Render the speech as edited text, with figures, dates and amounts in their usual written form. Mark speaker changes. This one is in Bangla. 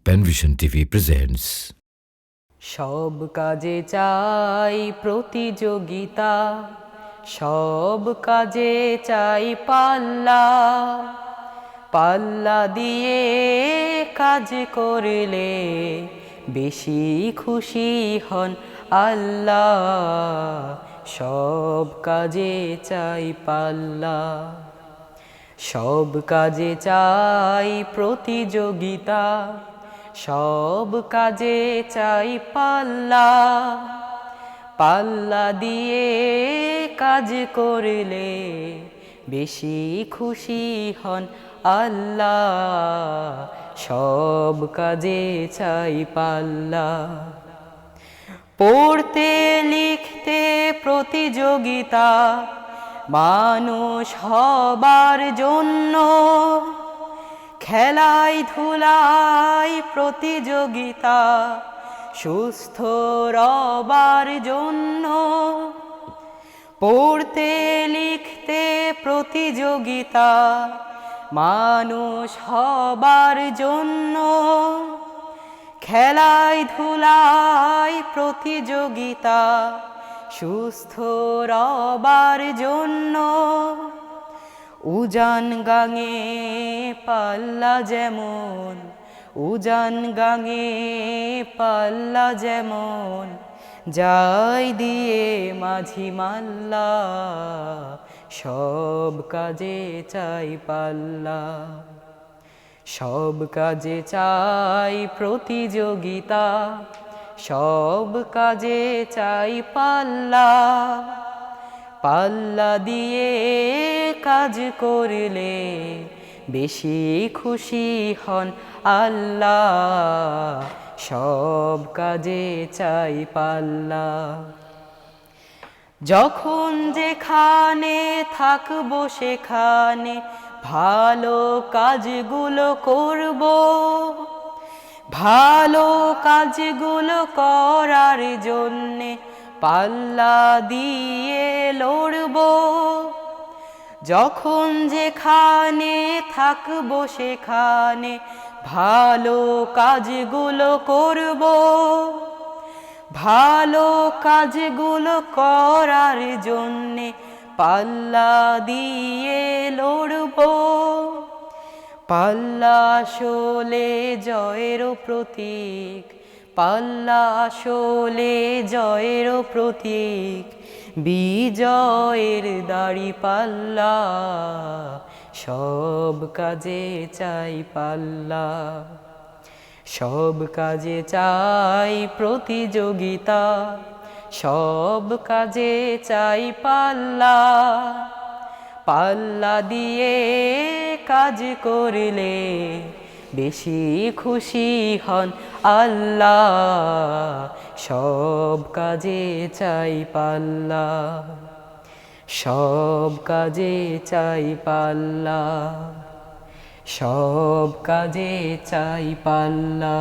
Speaker 1: Panvision TV presents.
Speaker 2: সব কাজে চাই প্রতিযোগিতা, সব কাজে চাই পাল্লা। পাল্লা দিয়ে কাজ করলে বেশি খুশি হন আল্লাহ। সব কাজে চাই পাল্লা, সব কাজে চাই প্রতিযোগিতা, সব কাজে চাই পাল্লা। পাল্লা দিয়ে কাজ করলে বেশি খুশি হন আল্লাহ। সব কাজে চাই পাল্লা। পড়তে লিখতে প্রতিযোগিতা, মানুষ হবার জন্য। খেলায় ধুলায় প্রতিযোগিতা, সুস্থ রবার জন্য। পড়তে লিখতে প্রতিযোগিতা, মানুষ হবার জন্য। খেলায় ধুলায় প্রতিযোগিতা, সুস্থ রবার জন্য। উজান গাঙে পাল্লা যেমন, উজান গাঙে পাল্লা যেমন, যাই দিয়ে মাঝি মাল্লা। সব কাজে চাই পাল্লা, সব কাজে চাই প্রতিযোগিতা, সব কাজে চাই পাল্লা। পাল্লা দিয়ে কাজ করলে বেশি খুশি হন আল্লাহ। সব কাজে চাই পাল্লা। যখন যেখানে থাকবো সেখানে ভালো কাজগুলো করব। ভালো কাজগুলো করার জন্যে পাল্লা দিয়ে লড়ব। যখন যেখানে থাকবো সেখানে ভালো কাজগুলো করব। ভালো কাজগুলো করার জন্যে পাল্লা দিয়ে লড়ব। পাল্লা আসলে জয়েরও প্রতীক, পাল্লা আসলে জয়েরও প্রতীক। বিজয়ের দাড়ি পাল্লা, সব কাজে চাই পাল্লা। সব কাজে চাই প্রতিযোগিতা, সব কাজে চাই পাল্লা। পাল্লা দিয়ে কাজ করলে বেশি খুশি হন আল্লাহ। সব কাজে চাই পাল্লা, সব কাজে চাই পাল্লা, সব কাজে চাই পাল্লা।